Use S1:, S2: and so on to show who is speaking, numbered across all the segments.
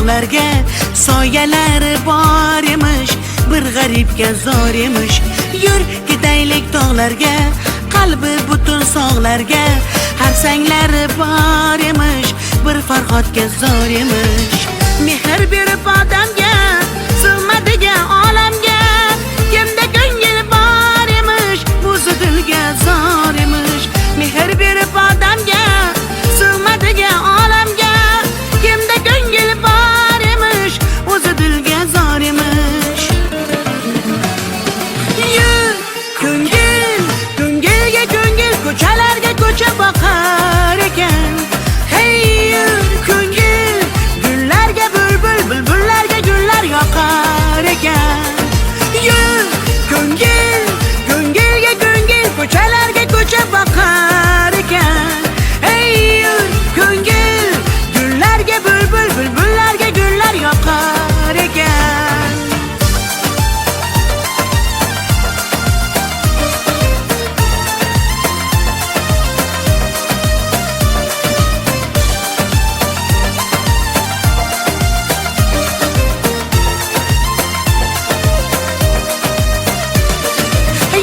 S1: tog'larga soyalari bor emish, bir g'aribga zor emish. Yur ketaylik tog'larga, qalbi butun sog'larga, har sanglari bor emish, bir farhodga zor emish. Mehr berib odamga, sig'madigan olamga, kimda ko'ngil bor emish, o'zi dilga zor emish. Mehr berib odamga, sig'madigan olamga, kimda ko'ngil bor emish, o'zi dilga zor emish. Yur ko'ngil, ko'ngilga ko'ngil, ko'chalarga ko'cha boqar ekan. Hey yur ko'ngil, gullarga bulbul, bulbullarga gullar yoqar ekan. Yur ko'ngil, ko'ngilga ko'ngil, ko'chalarga ko'cha boqar ekan. Hey yur ko'ngil, gullarga bulbul, bulbullarga gullar yoqar ekan.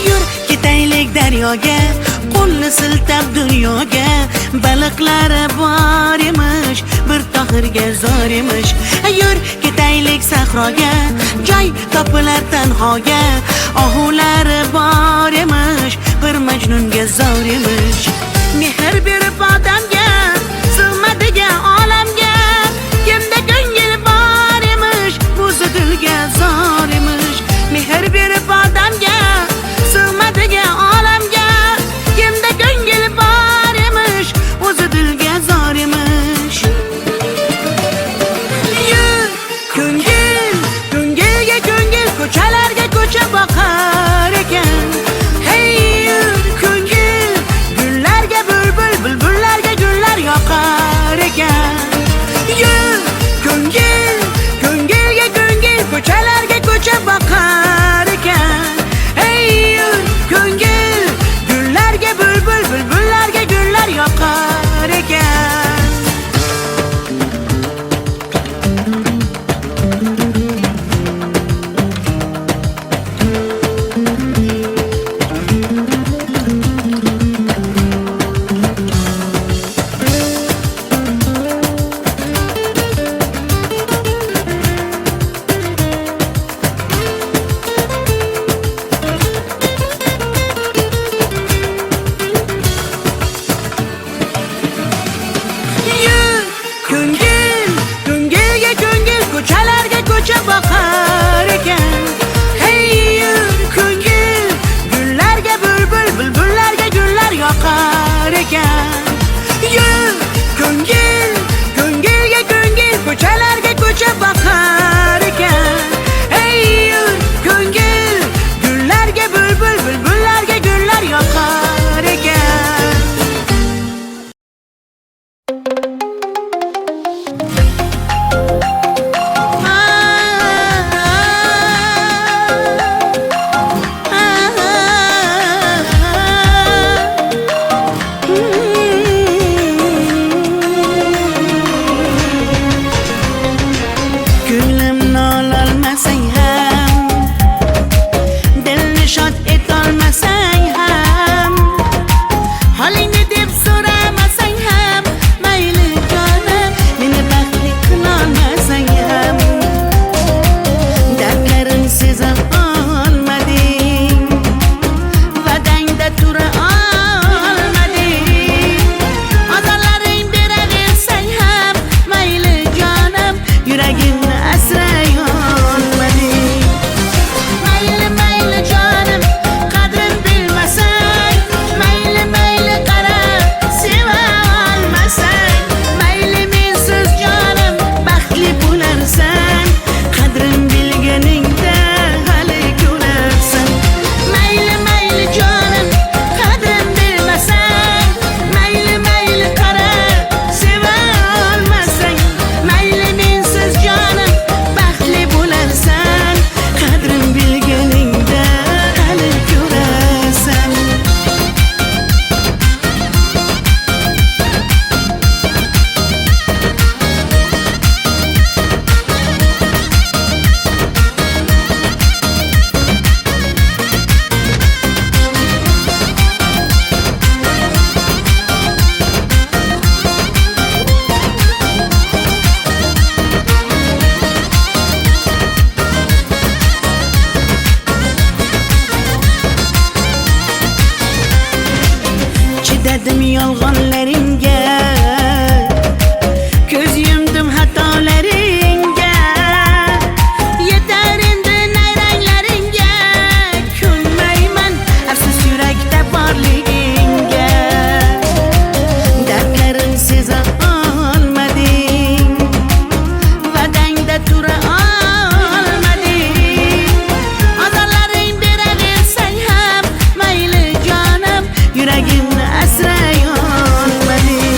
S1: Yur ketaylik daryoga, qo'lni siltab dunyoga, baliqlari bor emish, bir tohirga zor emish. Yur ketaylik sahroga, joy topilar tanhoga, ohulari bor emish, bir majnunga zor emish. Mehr berib odamga, sig'madigan olamga, kimda ko'ngil bor emish, o'zi dilga zor emish. Mehr berib odamga, sig'madigan olamga, kimda ko'ngil bor emish, o'zi dilga zor emish. Yur ko'ngil, ko'ngilga ko'ngil, ko'chalarga ko'cha boqar ekan. Hey yur ko'ngil, gullarga bulbul, bulbullarga chidadim yolg'onlaringga, ko'z yumdim xatolaringga. Yetar endi nayranglaringga, ko'nmayman afsus yurakda borligingga. Dardlarim seza olmading, va'dangda tura olmading. Azorlaring beraversang ham mayli jonim, yuragimni asray olmading.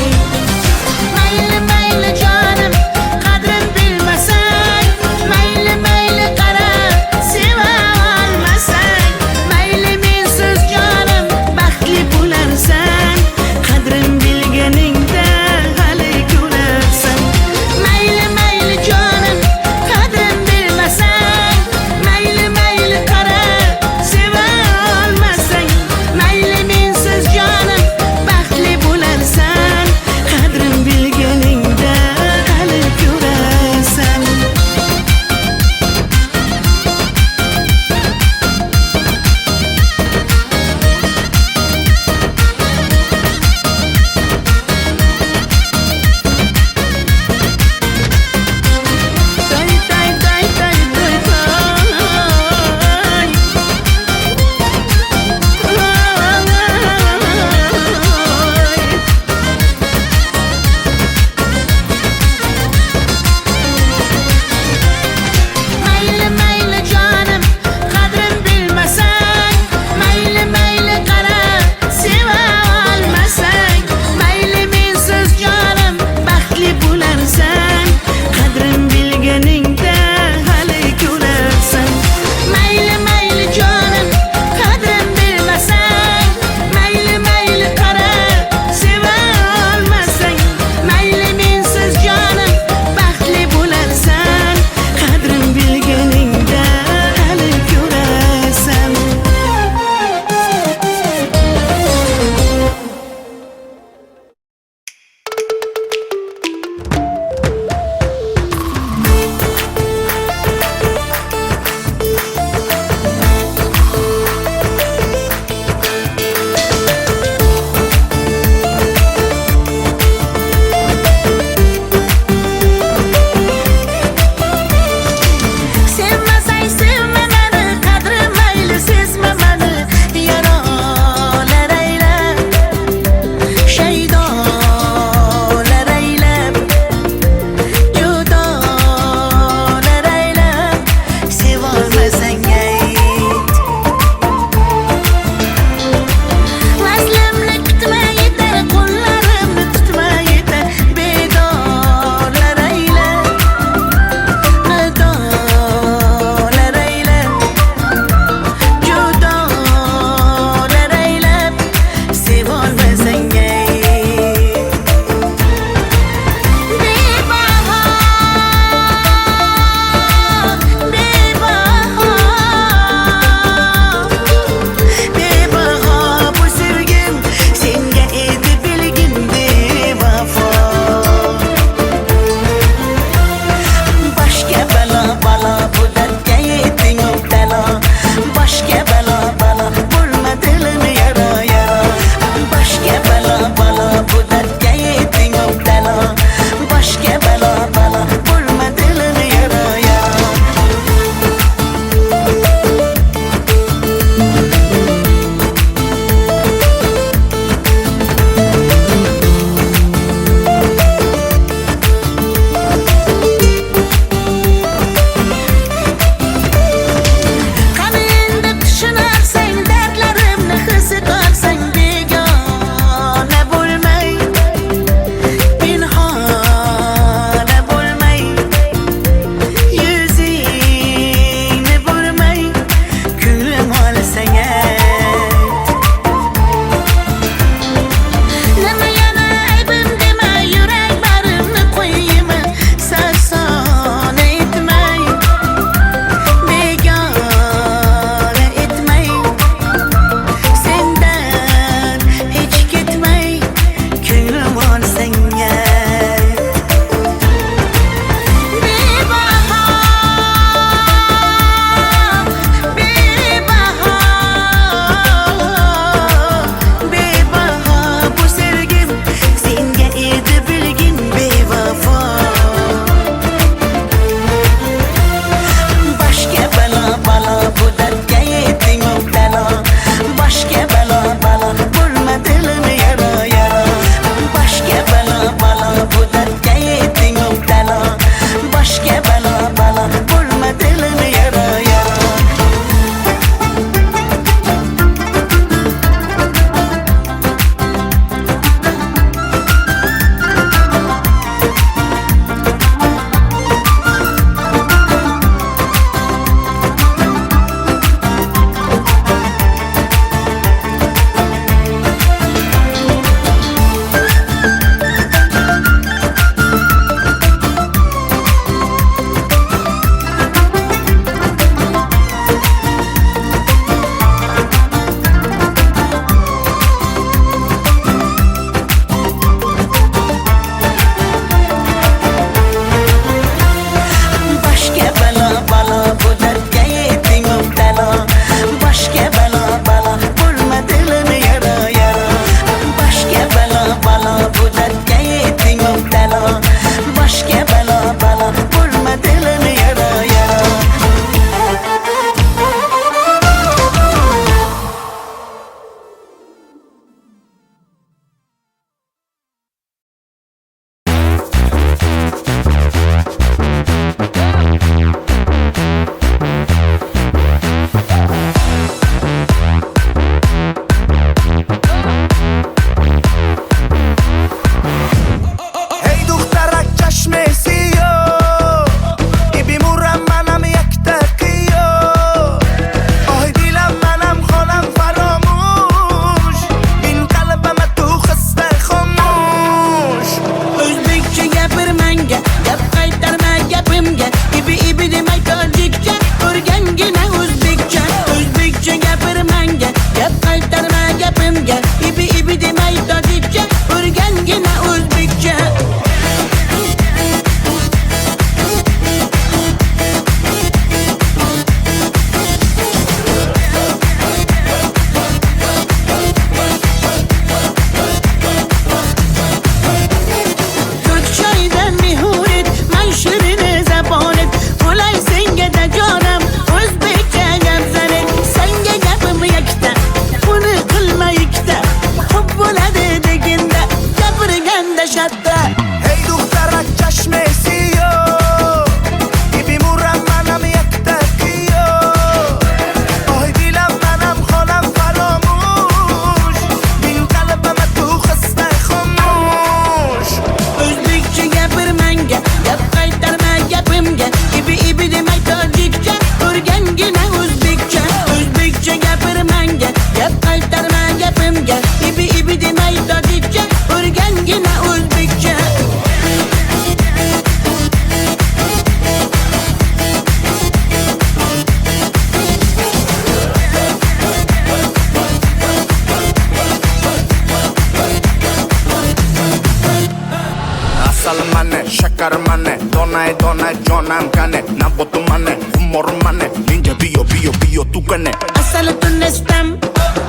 S2: shakar mane, donay donay jonam kane, nabotu mane, humor mane, ninja biyo tu kane.
S1: Asal tunestam,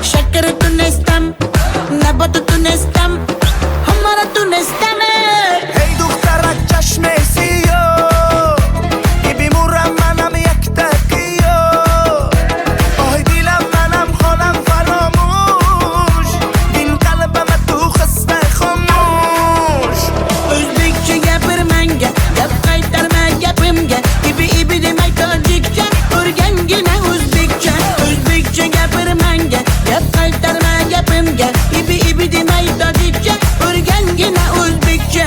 S1: şeker tunestam, nabat tunestam, hamara tunestam.
S2: Hey duktara çeşme siyo, ibi muram manam yaktakiyo. Oy dilam manam xonam faramuş, din kalbime tu xiste xomuş.
S1: Özbekçe gapirmanga, gap qaytarma gapimga, ibi demay tojikcha, o'rgangina o'zbekcha. O'zbekcha gapirmanga, gap qaytarma gapimga, ibi demay tojikcha, o'rgangina o'zbekcha.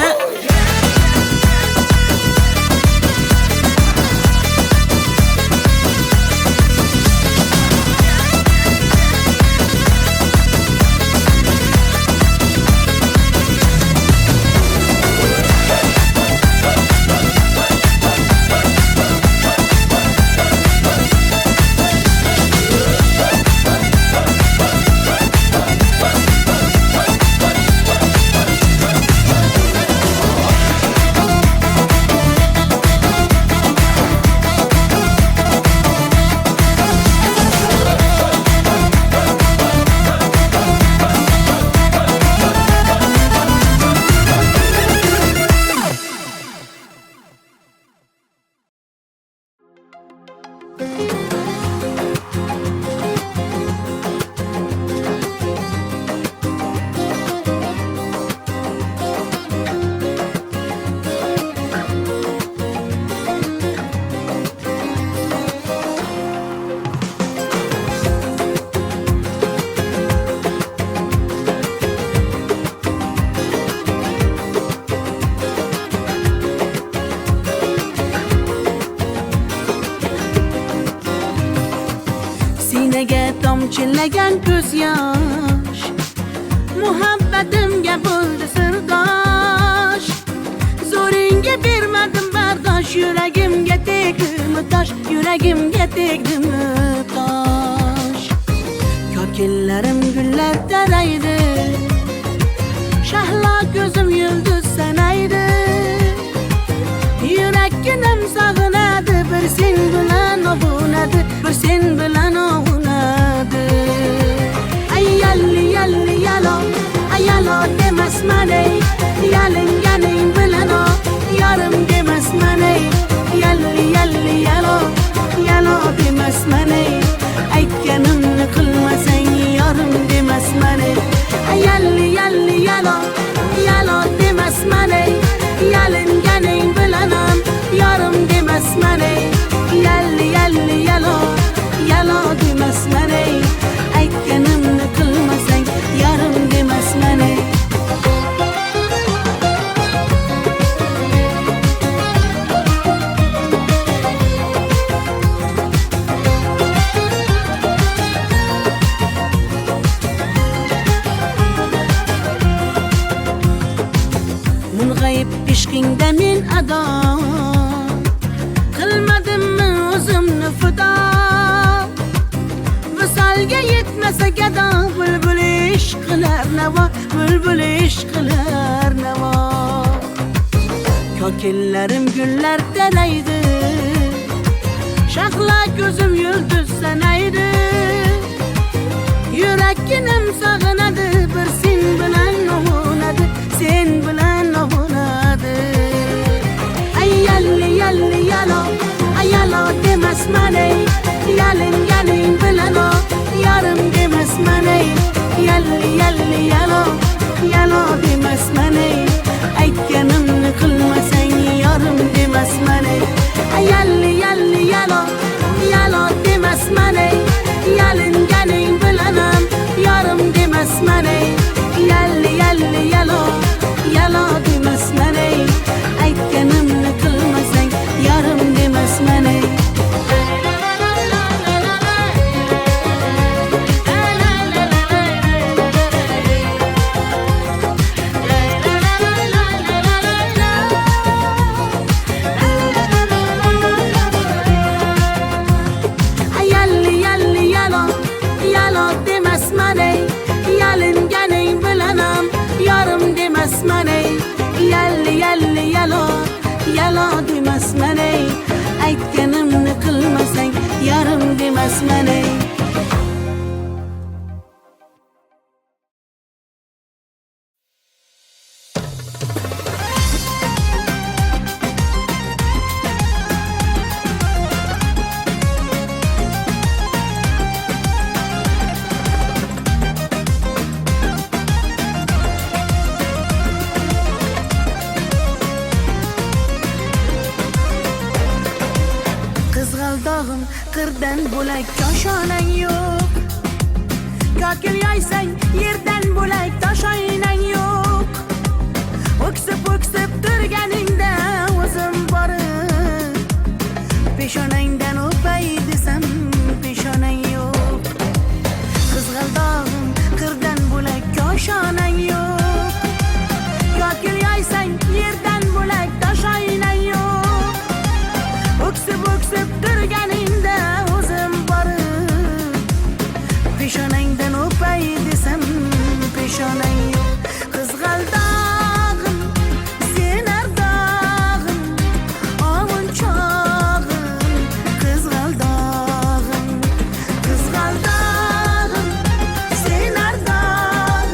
S1: Sinaga tomchilagan ko'z yosh, muhabbatimga bo'ldi sirdosh. Zo'ringga bermadim bardosh, yuragimga tegdimi tosh, yuragimga tegdimi tosh. Ko'killarim gullar taraydi, shahlo ko'zim yulduz sanaydi. Yurakkinam sog'inadi, bir sen bilan ovunadi, bir sen bilan ovunadi. Ay yalli yalli yalo, ay yalo demasman ey, yalinganing bilan o, yarim demasman ey. Yalli yalli yalo, yalo demasman ey, aytganimni qilmasang yarim demasman ey. Ay yalli yalli yalo, yalo demasman ey, yalinganing bilan o, yarim demasman ey. Yalli yalli yalo, yalo demasman ey, aytganimni qilmasang yarim demasman ey. Mung'ayib ishqingda men ado, qilmadimmi o'zimni fido. Visolga yetmasa gado, bulbul ishq qilar navo, bulbul ishq qilar navo. Ko'killarim gullar taraydi, shahlo ko'zim yulduz sanaydi. Yurakkinam sog'inadi, bir sen bilan ovunadi, sen bilan ovunadi. Ay yalli yalli yalo, ay yalo demasman ey, yalinganing bilan o, yarim demasman ey. Yalli yalli yalo, yalo demasman ey, aytganimni qilmasang yarim demasman ey. Ay yalli yalli yalo, yalo demasman ey, yalinganing bilan o, yarim demasman ey. Yalli yalli yalo, yalo demasman ey, aytganimni qilmasang yarim demasman ey. Yalli yalli yalo, yalo demasman ey, yalingan ismini. Qizg'aldog'im qirdan bo'lak koshonang yo'q. Kokil yoysang yerdan bo'lak toshoynang yo'q. O'ksib turganingda o'zim borib peshonangdan o'pay desam peshonang yo'q. Qizg'aldog'im qirdan bo'lak koshonang yo'q. Kokil yoysang yerdan bo'lak toshoynang yo'q. O'ksib turganingda o'zim borib peshonangdan o'pay desam peshonang yo'q. Qizg'aldog'im sen ardog'im ovunchog'im. Qizg'aldog'im sen ardog'im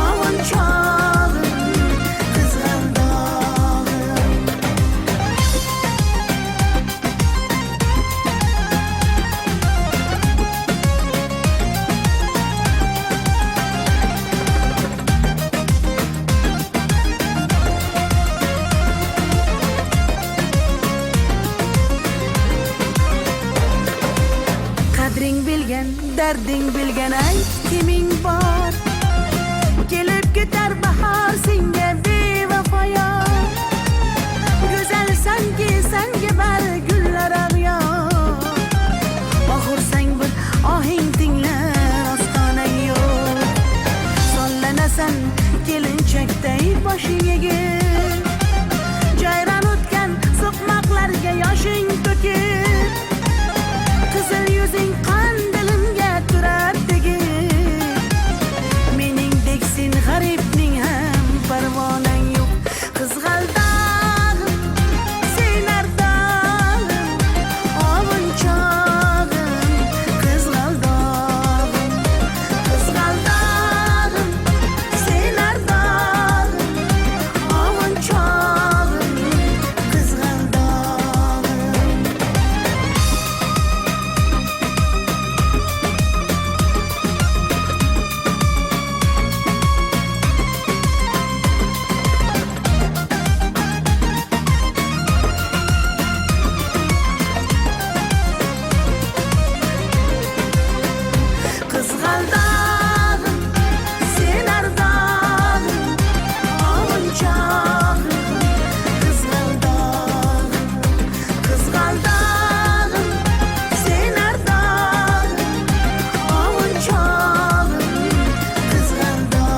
S1: ovunchog'im. Qizg'aldog'im qadring bilgan, darding bilgan ayt kiming bor. Kelib ketar bahor senga bevafoyor. Go'zalsanki senga bari gullar ag'yor. Oxursang bir ohing tinglar ostonang yo'q. Sollanasan kelinchakday boshing egib. Jayron o'tgan so'qmoqlarga yoshing to'kib. Qizil yuzing qandilimga turar tegib. Meningdek sen g'aribning ham parvonang yo'q. Qizg'aldog'im sen ardog'im ovunchog'im. Qizg'aldog'im sen ardog'im ovunchog'im. Qizg'aldog'im Qizg'aldog'im sen ardog'im ovunchog'im. Qizg'aldog'im sen ardog'im ovunchog'im. Qizg'aldog'im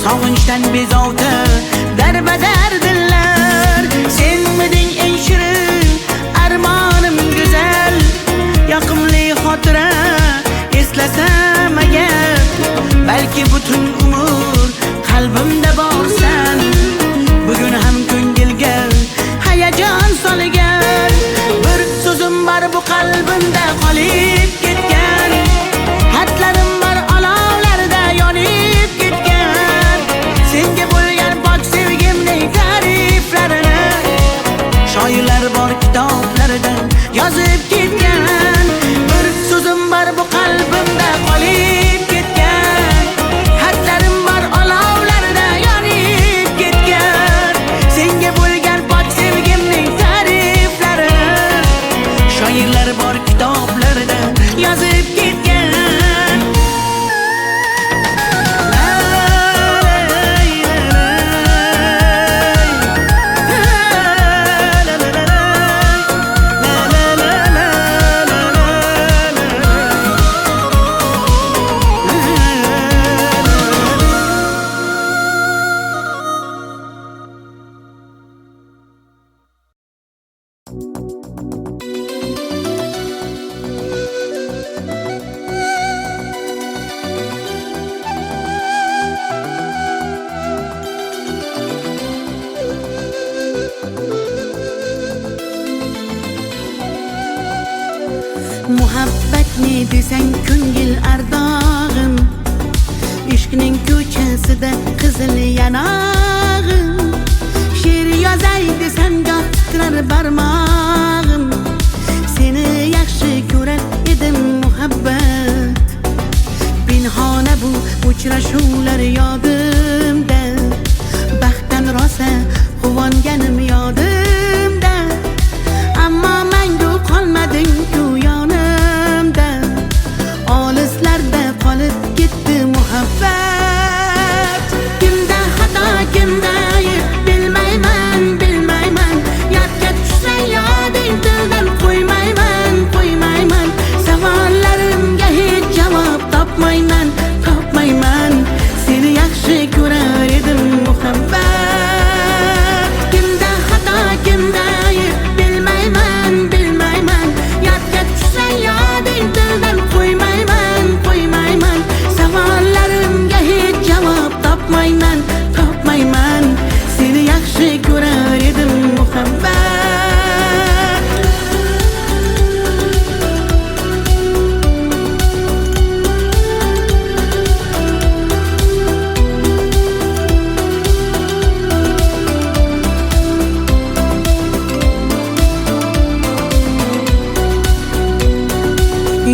S1: sog'inchdan bezovta darbadar dillar. Senmiding eng shirin armonim go'zal, yoqimli xotira eslasam agar, balki butun umr qalbimda borsan. Bugun ham ko'ngilga hayajon solgan bir so'zim bor bu qalbimda qolib ketgan. Xatlarim bor olovlarda yonib ketgan. Senga bo'lgan pok sevgimning ta'riflarini shoirlar bor kitoblarida yozib ketgan. Bir so'zim bor bu qalbimda qolib ketgan. Xatlarim bor olovlarda yonib ketgan. Senga bo'lgan pok sevgimning ta'riflarini shoirlar bor kitoblarida yozib ketgan. Muhabbat ne desang ko'ngil ardog'im, ishqning ko'chasida qizil yanog'im. She'r yozay desam goh titrar barmog'im, seni yaxshi ko'rar edim muhabbat. Pinhona bu uchrashuvlar yodimda, baxtdan rosa quvonganim yodimda. Ammo mangu qolmading-ku yonimda, olislarda qolib ketdi muhabbat. Kimda xato, kimda ayb bilmayman, bilmayman. Yodga tushsa yoding tildan qo'ymayman, qo'ymayman. Savollarimga hech javob topmayman, topmayman. Seni yaxshi ko'rar edim muhabbat. Kimda xato, kimda ayb bilmayman, bilmayman. Yodga tushsa yoding tildan qo'ymayman, qo'ymayman. Savollarimga hech javob topmayman, topmayman. Seni yaxshi ko'rar edim muhabbat.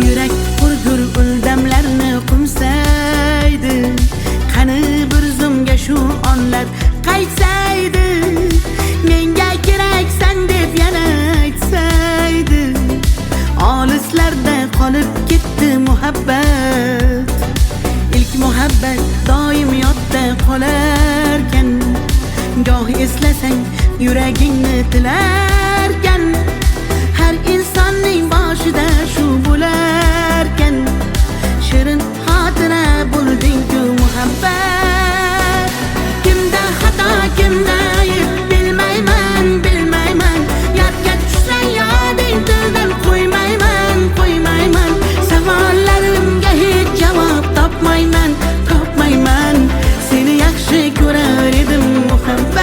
S1: Yurak hurgur uldamlarni qumsaydi, qani bir zumga shu onlar qaytsaydi. Menga keraksan deb yana aytsaydi, olislarda qolib ketdi muhabbat. İlk muhabbat doim yodda qolarkan, goh eslasang yuragingni tilarkan. Har insonning boshida shu bo'larkan, shirin xotira bo'lding-ku muhabbat. Kimda xato, kimda ayb bilmayman, bilmayman. Yodga tushsa yoding tildan qo'ymayman, qo'ymayman. Savollarimga hech javob topmayman, topmayman. Seni yaxshi ko'rar edim muhabbat.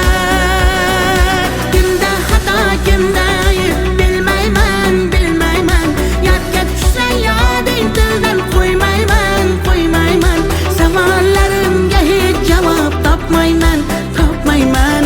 S1: Kimda xato, kimda ayb bilmayman, bilmayman. Yodga tushsa yoding tildan qo'ymayman, qo'ymayman. Savollarimga hech javob topmayman, topmayman.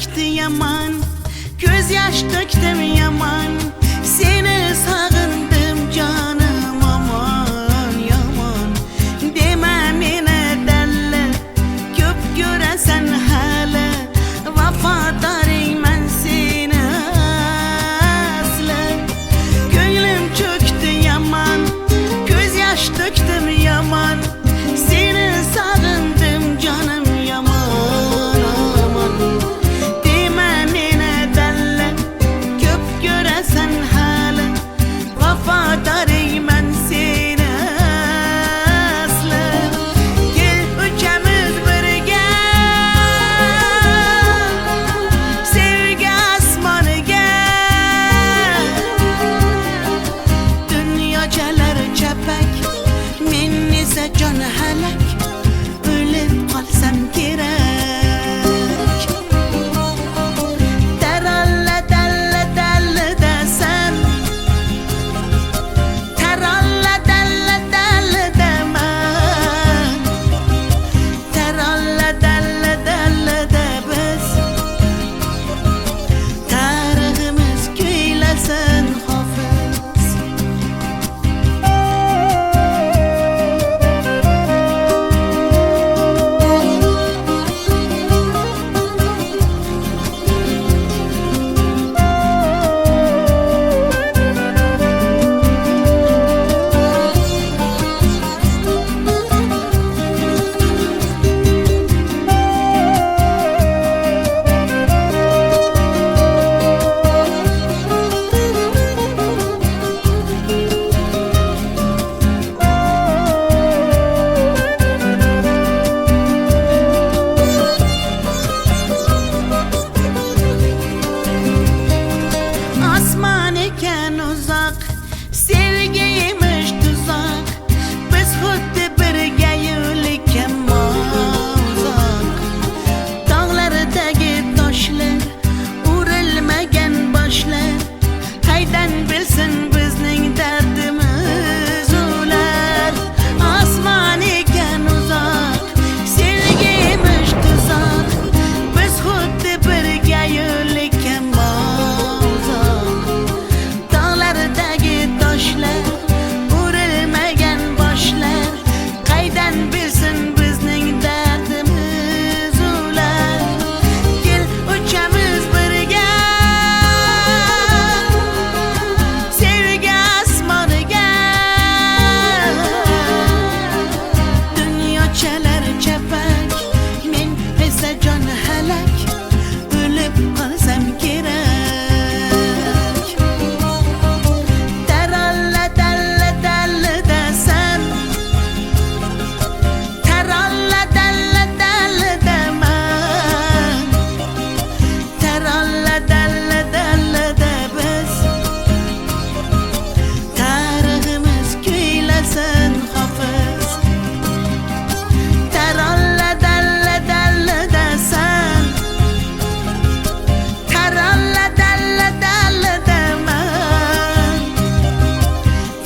S1: çöktü yaman, göz yaş döktüm yaman. Seni sağındım canım aman yaman. Deme mene derler, köp göresen hala. Vafadarım ben seni asla. Gönlüm çöktü yaman, göz yaş döktüm yaman. Seni sağındım canım yaman aman. Deme mene derler, köp göresen hala. Vafadarım ben seni asla. Gel üçümüz birge, sevgi asmanı gel. Dünyacalar çepek, men ise can helak. Ölüp kalsam gerek. Teralla dalla dalla desem, teralla dalla dalla demem. Teralla dalla dalla demez. Tarihimiz köylesin hafız. Asman iken uzak, sevgiymiş tuzak. Biz xuddi birga yo'liken uzak. Dağlardagi toshlar, urilmagan boshlar. Qaydan bilsin bizning dardimiz ular. Asman iken uzak, sevgiymiş tuzak. Biz xuddi birga yo'liken uzak. Dağlardagi toshlar, urilmagan boshlar. Qaydan bilsin bizning dardimiz ular. Gel uchamiz birga, sevgi asmoniga. Dunyochalar chapak, men esa jon halak. O'lib qolsam kerak. Teralla dalla dalla desem, teralla dalla dalla demem. Teralla dalla dalla demez. Tariximiz kuylasin hafız. Teralla dalla dalla desem, teralla dalla dalla demem.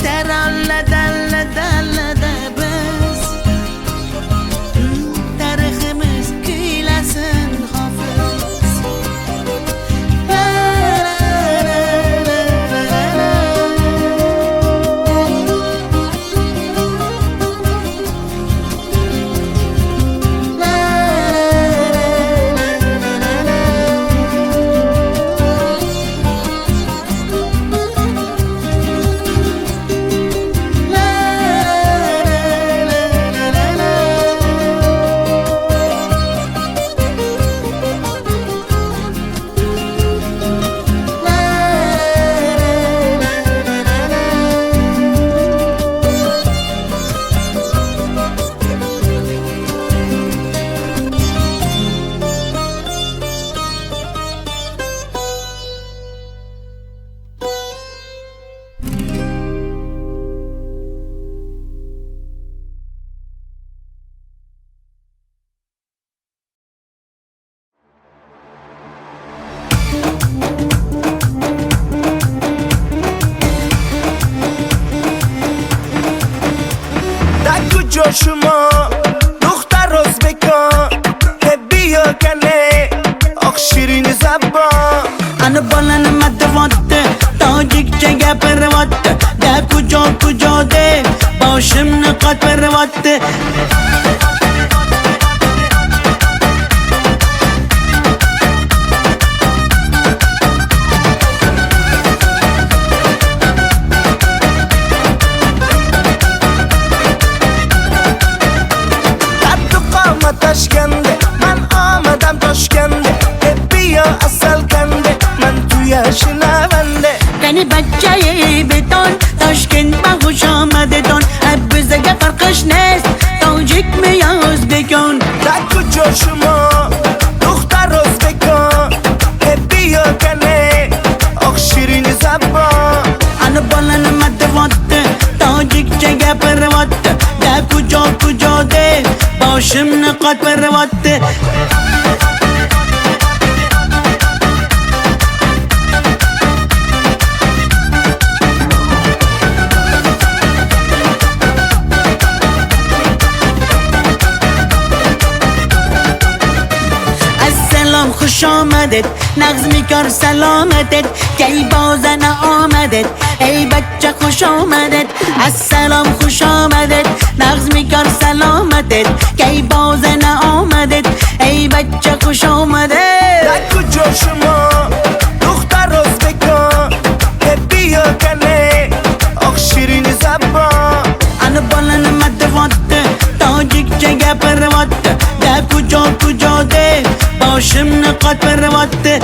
S1: Teralla dalla dalla demez. Tariximiz kuylasin hafız. La la la la la la. La
S3: جوشما دختر روزبکا بیا کنه
S2: oq shirin zabon.
S1: Ana bolanim matvatdi, tojikcha gapiryapti. Da kujo deb boshimni qotiryapti.
S2: Toshkanda man omadam Toshkanda biyo asal kanda man tuya shinavanda
S1: Qani bachchayi beton Toshkent bag'ush omadedon bizga farqish nes tojikmi yo o'zbekon
S2: da kujo shuma duxtar o'zbekon biyo kane oq shirin zabon.
S1: Ana bolanim matvatdi, tojikcha gapiryapti. Da kujo deb boshimni qotiryapti. Assalom xush omadet, nag'zmikor salomatet, kay bozana omadet, ey bachcha xush omadet. Assalom xush omadet, nag'zmikor salomatet, kay bozana omadet, ey bachcha xush omadet.
S2: Da kujo shuma duxtar o'zbekon biyo kane oq shirin zabon.
S1: Ana bolanim matvatdi, tojikcha gapiryapti. Da kujo deb boshimni qotiryapti.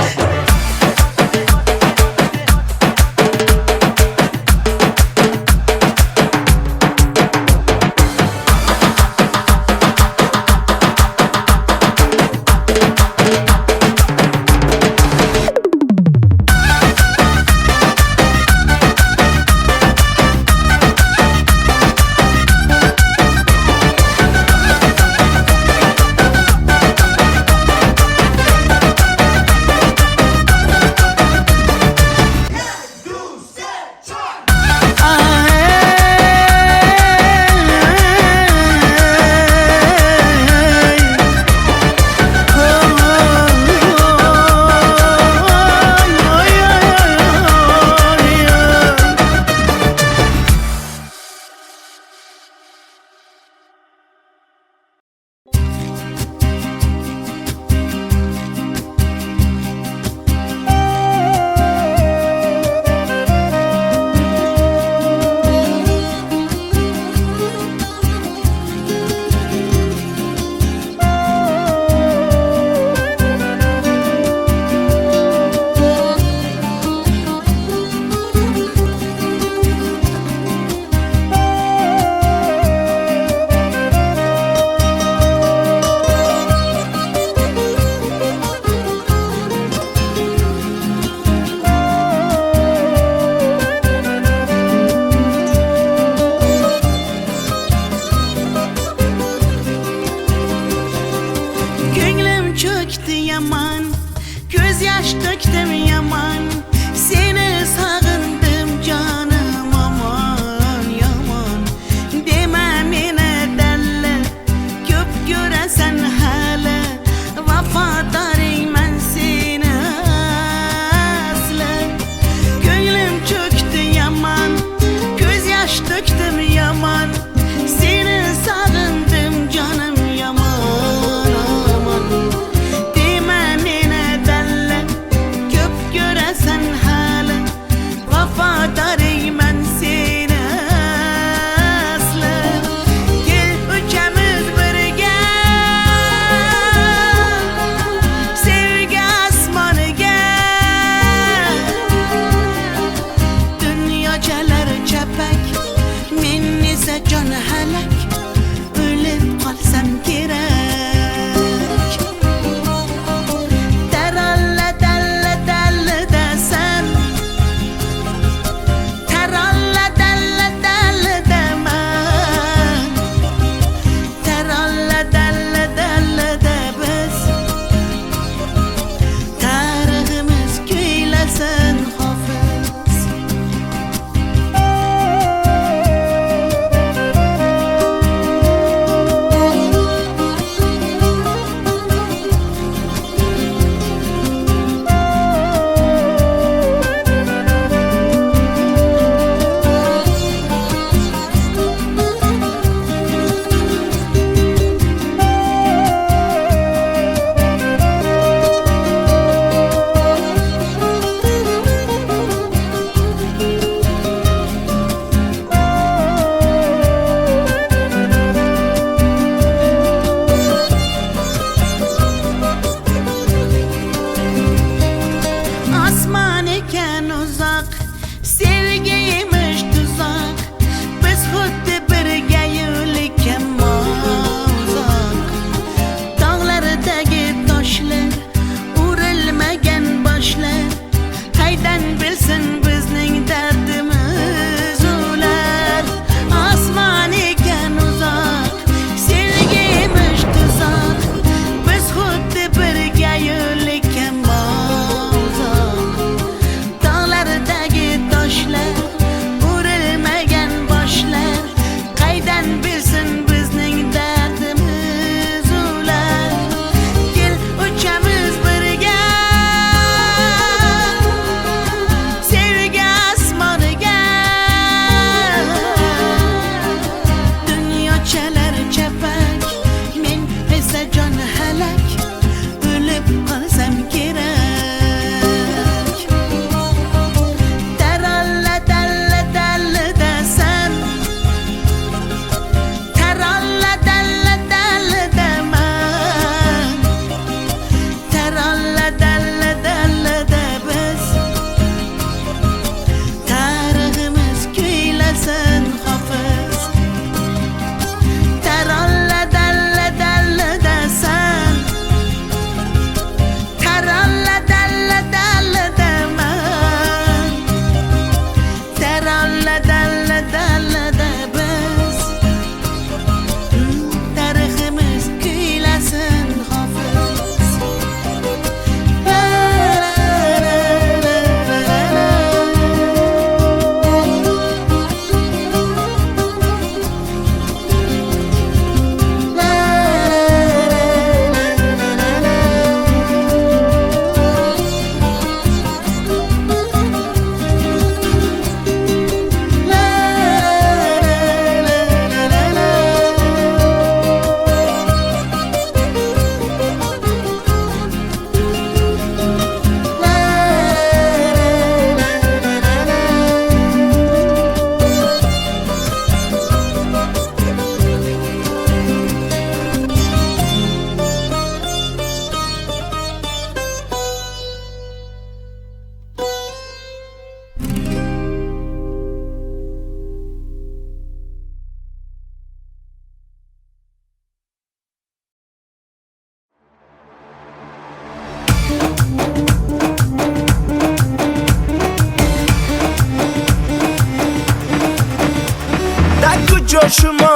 S3: joshimo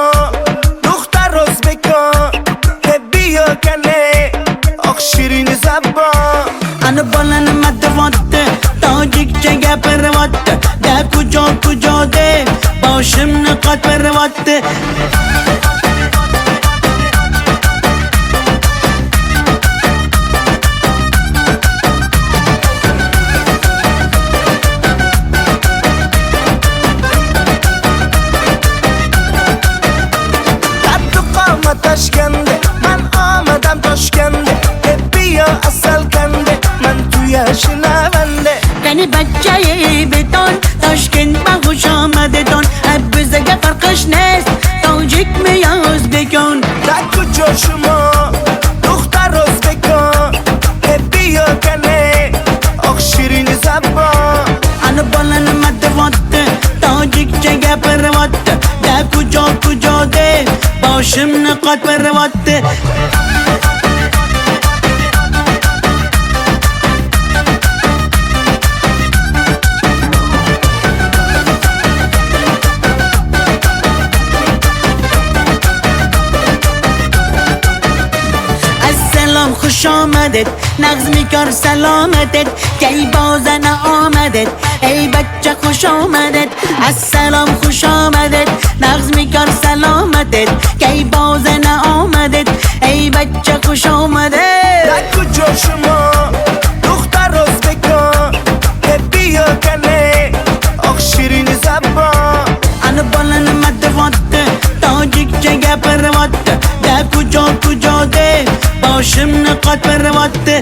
S3: دختر o'zbekon biyo kane oq shirin zabon
S1: Ana bolani matavotti tojikcha gapiryapti da kujo deb boshimni qotiryapti
S3: Toshkanda man omadam Toshkanda biyo asal kanda man tuya shinavanda
S1: Qani bachchayi beton Toshkent bag'ush omadedon bizga farqish nes tojikmi yo o'zbekon
S3: Taku joshimo دختر o'zbekon biyo kane oq shirin zabon
S1: Ana bolani matavotti tojikcha gapiryapti da kujo deb boshimni qotiryapti Assalom xush omadet nag'zmikor salomatet kay bozana omadet ey bachcha xush omadet Assalom xush omadet nag'zmikor salomatet kay bozana omadet ey bachcha xush omadet
S3: Taku joshimo دختر o'zbekon biyo kane oq shirin zabon
S1: Ana bolani matavotti tojikcha gapiryapti da kujo deb boshimni qotiryapti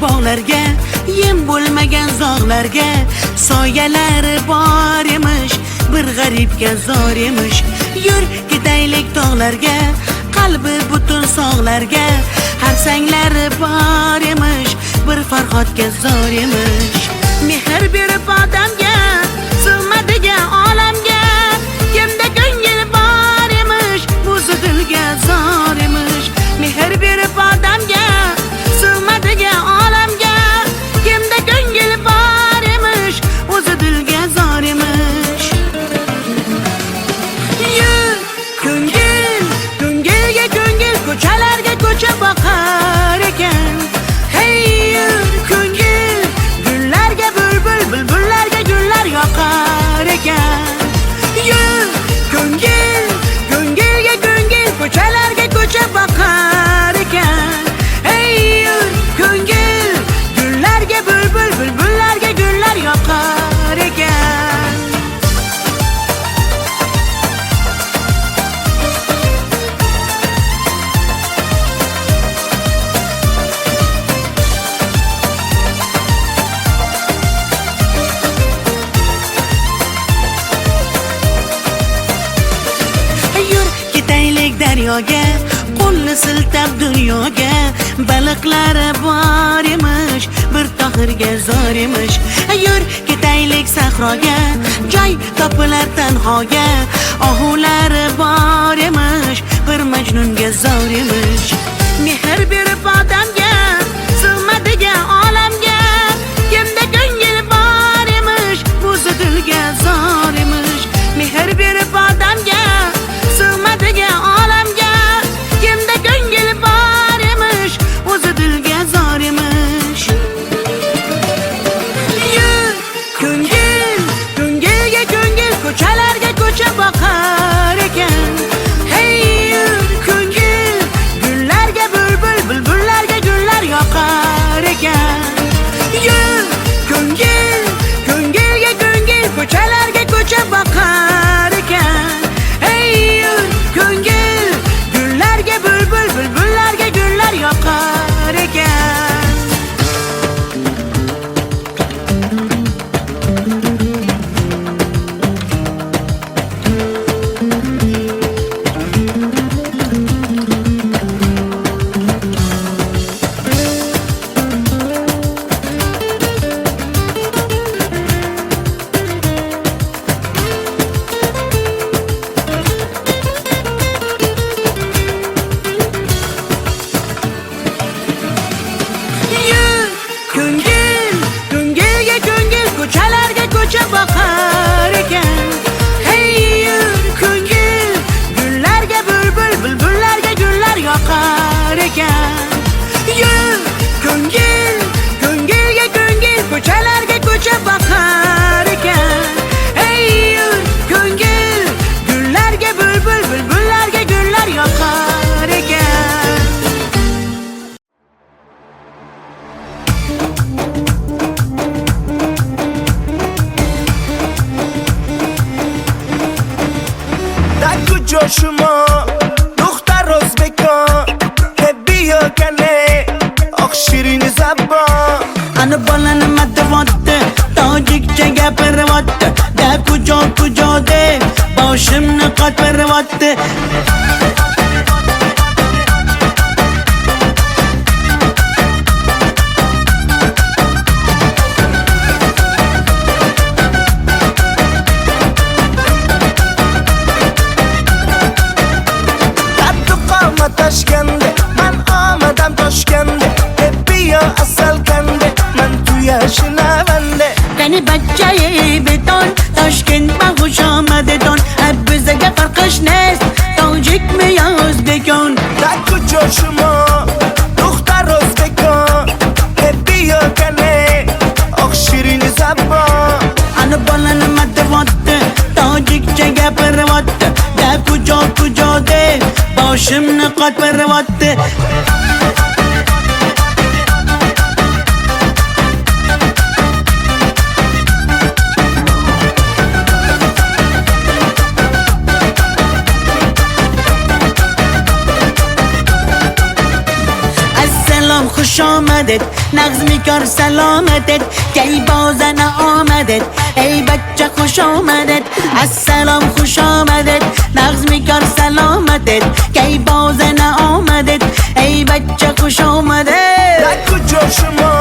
S1: bog'larga yem bo'lmagan zog'larga soyalari bor emish bir g'aribga zor emish yur ketaylik tog'larga qalbi butun sog'larga harsanglari bor emish bir farhodga zor emish mehr berib odamga sig'madigan olamga kimda ko'ngil bor emish o'zi dilga zor emish mehr berib odamga sig'madigan olamga kimda ko'ngil bor emish o'zi dilga zor emish yur ko'ngilga ko'ngil ko'chalarga ko'cha boqar ekan hey yur ko'ngil gullarga bulbul bulbullarga gullar yoqar ekan yur ko'ngilga ko'ngil ko'chalarga ko'cha boqar ekan hey yur ko'ngil gullarga bulbul bulbullarga gullar yoqar ekan daryoga qo'lni siltab dunyoga Balıklar bor emish, bir tohirga zor emish. Yur ketaylik sahroga, joy topilar tanhoga. Ohular bor emish, bir majnunga zor emish. Mehr berib odamga, sig'madigan olamga. Kimda ko'ngil bor emish, o'zi dilga zor emish. Mehr berib odamga, sig'madigan olamga. Kimda ko'ngil bor emish, o'zi dilga zor emish. Yur ko'ngil, ko'ngilga ko'ngil, ko'chalarga ko'cha boqar ekan. Hey yur ko'ngil, gullarga bulbul, bulbullarga gullar yoqar ekan. Yur ko'ngil, ko'ngilga ko'ngil, ko'chalarga ko'cha boqar ekan. Hey yur ko'ngil, gullarga bulbul, bulbullarga gullar yoqar ekan. Yur ko'ngil, ko'ngilga ko'ngil, ko'chalarga ko'cha boqar ekan. Hey yur ko'ngil, gullarga bulbul, bulbullarga gullar yoqar ekan. Yur ko'ngil, ko'ngilga ko'ngil, ko'chalarga ko'cha boqar ekan. Hey yur ko'ngil, gullarga bulbul, bulbullarga gullar yoqar ekan.
S3: در کجا شما دختر ازبکان که بیا کنه آخ شیرین زبان
S1: Ana bolani madavotti, tojikcha gapiryapti. Da kujo deb boshimni qotiryapti.
S3: قد و قامت اشکنده من آمدم تاشکنده که بیا اصل کنده من توی شنونده
S1: Qani bachchayi beton, Toshkent xush omadidon. Bizga farqish nest, tojikmi yo o'zbekon.
S3: در کجا شما دختر ازبکان که بیا کنه آخ شیرین زبان
S1: Ana bolani madavotti, tojikcha gapiryapti. Da kujo deb boshimni qotiryapti. Assalom xush omaded, nag'zmikor salomatet. Kay bozana omadet, ey bachcha xush omadet. Assalom xush omadet, nag'zmikor salomatet. Kay bozana omadet, ey bachcha xush omadet.
S3: در کجا شما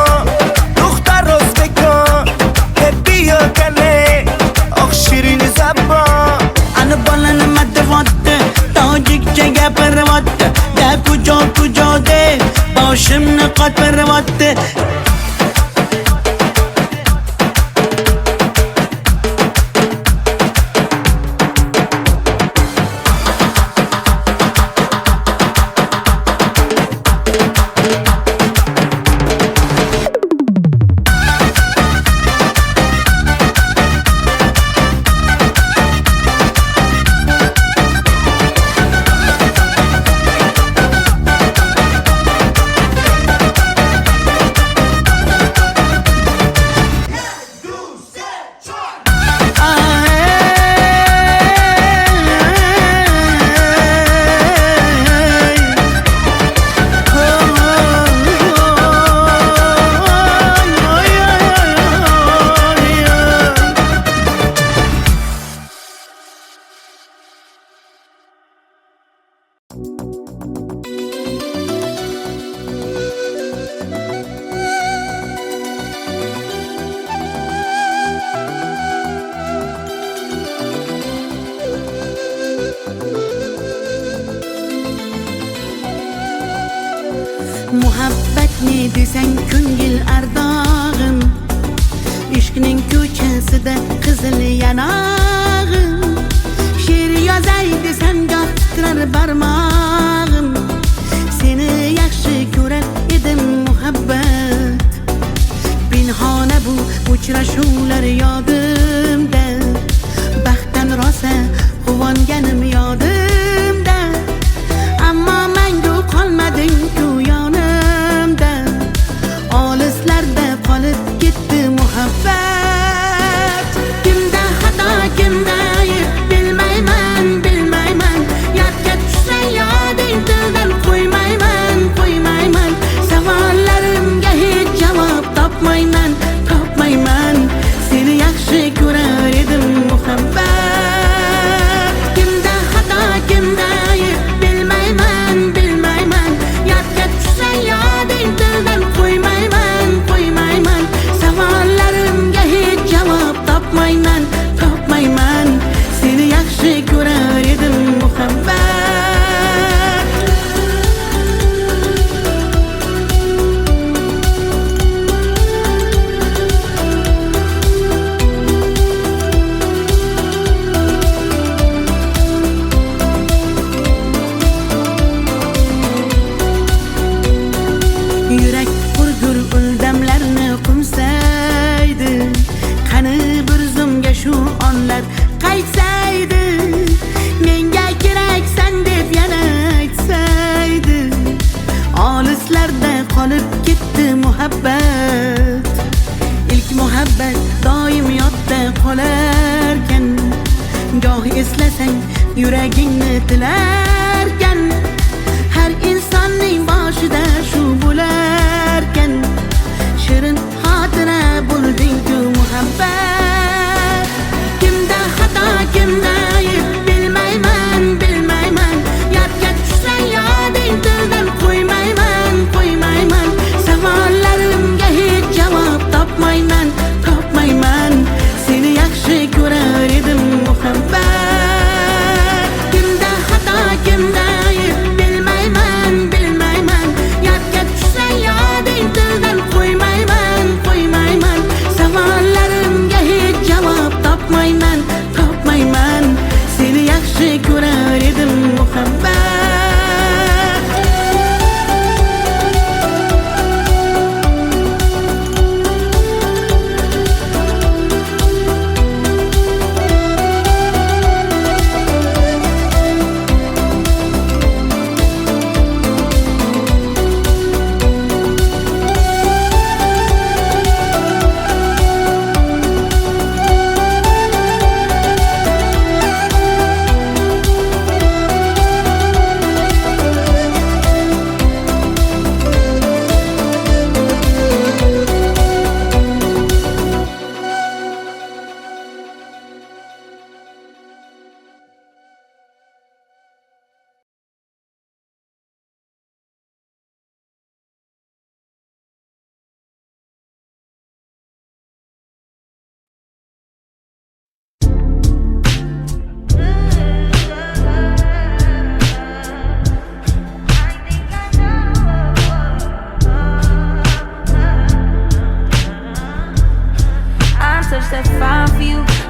S3: دختر ازبکان که بیا کنه آخ شیرین زبان
S1: Ana bolani madavotti, tojikcha gapiryapti. Da kujo deb boshimni qotiryapti. Muhabbat ne desang ko'ngil ardog'im, ishqning ko'chasida qizil yanog'im. She'r yozay desam goh titrar barmog'im, seni yaxshi ko'rar edim muhabbat. Pinhona bu uchrashuvlar yodimda, baxtdan rosa quvonganim yodimda. Ammo mangu qolmading-ku yonimda, olislarda qolib ketdi muhabbat. Kimda xato, kimda ayb bilmayman, bilmayman. Yodga tushsa yoding tildan qo'ymayman, qo'ymayman. Savollarimga hech javob topmayman, topmayman. Seni yaxshi ko'rar edim muhabbat. Kimda xato, kimda ayb bilmayman, bilmayman. Yodga tushsa yoding tildan qo'ymayman, qo'ymayman. Savollarimga hech javob topmayman, topmayman. Seni yaxshi ko'rar edim muhabbat. Yurak hurgur uldamlarni qumsaydi, qani bir zumga shu onlar qaytsaydi. Menga keraksan deb yana aytsaydi, olislarda qolib ketdi muhabbat. İlk muhabbat doim yodda qolarkan, goh eslasang yuragingni tilarkan. Har insonning boshida shu bo'larkan, shirin xotira bo'lding-ku muhabbat. Kimda xato, kimda ayb bilmayman, bilmayman. Yodga tushsa yoding tildan qo'ymayman, qo'ymayman. Savollarimga hech javob topmayman, topmayman. Seni yaxshi ko'rar edim muhabbat. Kimda xato, kimda ayb bilmayman, bilmayman. Yodga tushsa yoding tildan qo'ymayman, qo'ymayman. Savollarimga hech javob topmayman, topmayman. Seni yaxshi ko'rar edim muhabbat.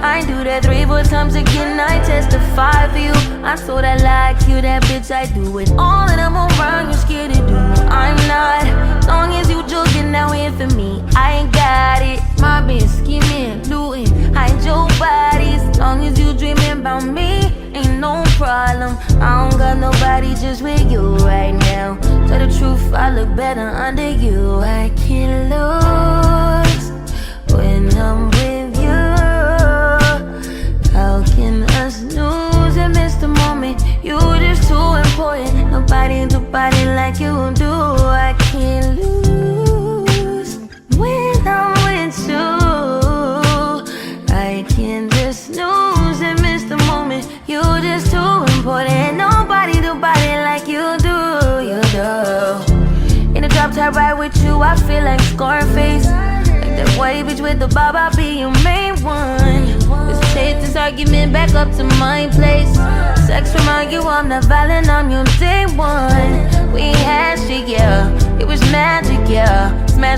S4: I do that 3-4 times again, I testify for you. I so that like you, that bitch, I do it all and I'm around, you scared to do. I'm not, long as you joking now here for me, I ain't got it. My bitch scheming, looting, hide your bodies. Long as you dreaming about me, ain't no problem. I don't got nobody just with you right now. Tell the truth, I look better under you. I can't lose when I'm with you. How can us lose and miss the moment? You just too important. Nobody do body like you do. I can't lose when I'm with you. I can't just lose and miss the moment. You just too important. Nobody do body like you do. You do. In the drop top ride with you, I feel like Scarface. Like that white bitch with the bob, I'll be your main one. Let's take this argument back up to my place. Sex remind you I'm not violent, I'm your day one. We had shit, yeah. It was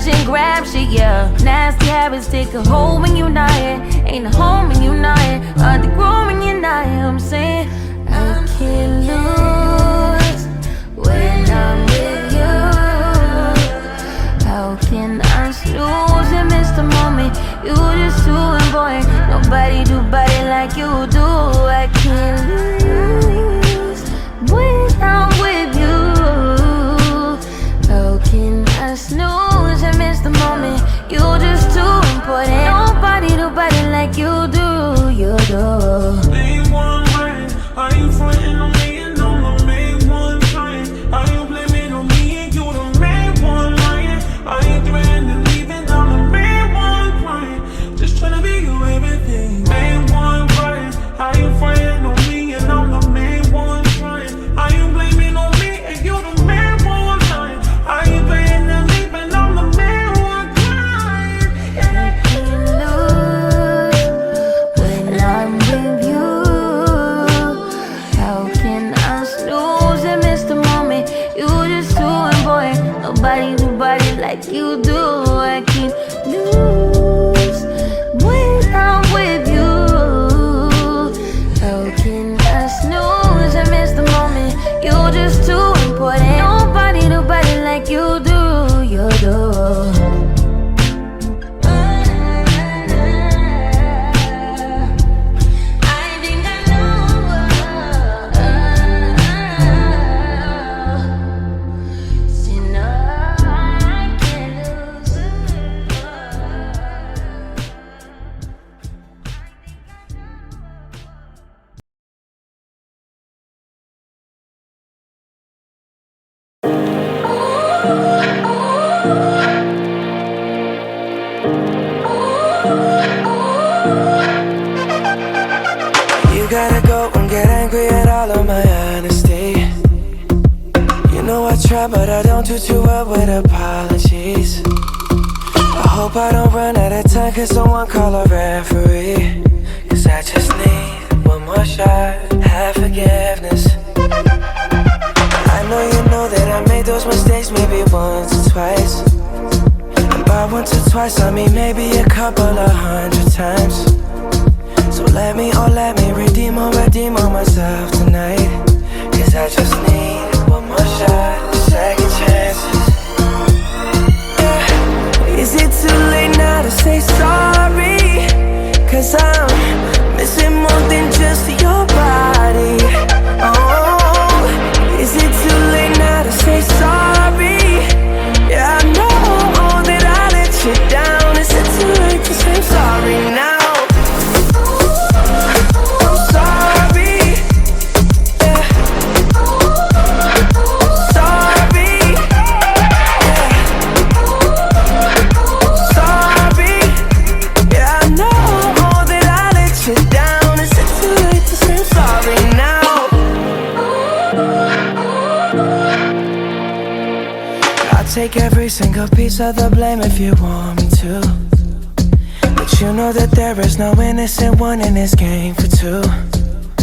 S4: smash and grab shit, yeah. Nasty habits take a hold when you're not here. Ain't a home when you're not here. Hard to grow when you're not here. I'm saying I can't lose when I'm with you. How can I snooze and miss the moment? You just too important. Nobody do body like you do. I can't lose when I'm with you. How can I snooze and miss the moment? You just too important. Nobody do body like you do. You do.
S5: Main one right, are you frontin' on me and I'm the main one trying? Are you blaming on me and you the main one lying? Are you threatening and leaving? I'm the main one crying. Just tryna be you everything. Main one right, are you frontin' on me and I'm the main one trying? Are you blaming on me and you the main one lying? Are you threatening and leaving? I'm the main one crying.
S4: I can't lose when I'm with you. How can I snooze and miss the moment? You just too important. Nobody do body like you do. I can't lose when I'm with you. How can I snooze and miss the moment? You just too important. Nobody do body like you do. You do.
S3: You gotta go and get angry at all of my honesty. You know I try, but I don't do too well with apologies. I hope I don't run out of time, cause someone call a referee. Cause I just need one more shot, have forgiveness. I know you know that I made those mistakes maybe once or twice. And by once or twice I mean maybe a couple of 100 times. So let me redeem on myself tonight. Cause I just need one more shot, second chances. Yeah. Is it too late now to say sorry? Cause I'm missing more than just your body. Oh, is it too late now to say sorry? Yeah, I know that I let you down. Is it too late to say sorry now? Take every single piece of the blame if you want me to. But you know that there is no innocent one in this game for two.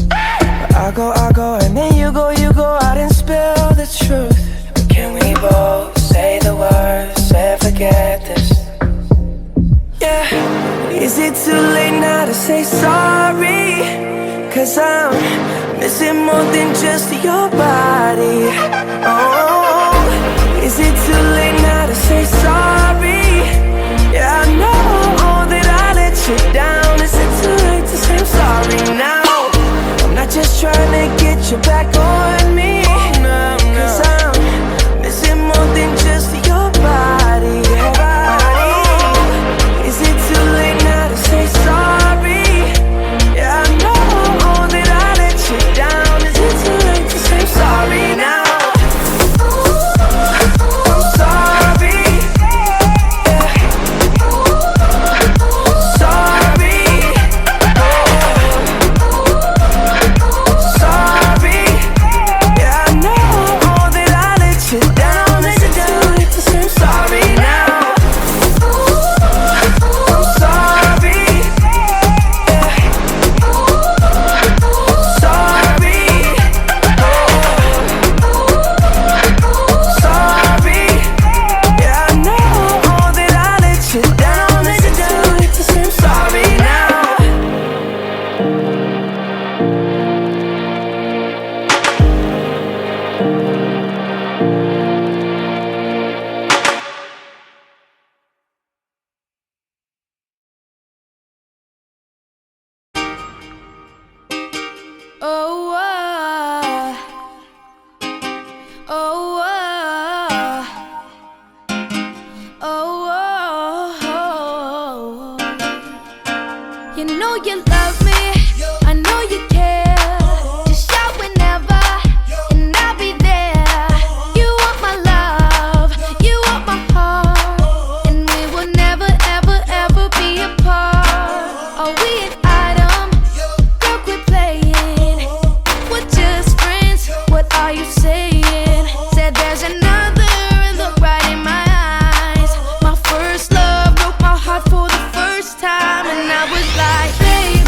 S3: But I go, and then you go out and spill the truth. But can we both say the words and forget this? Yeah. Is it too late now to say sorry? Cause I'm missing more than just your body. Oh, is it too late now to say sorry? Yeah, I know that I let you down. Is it too late to say I'm sorry now? I'm not just trying to get you back on me. Cause I'm missing more than just your body. Oh, is it too late now to say sorry? Yeah, I know that I let you down. Is it too late to say I'm sorry now?
S4: you love me, I know you care. Just shout whenever, and I'll be there. You want my love, you want my heart, and we will never, ever, ever be apart. Are we an item? Girl, quit playing. We're just friends, what are you saying? Said there's another, look right in my eyes. My first love broke my heart for the first time, and I was like, baby,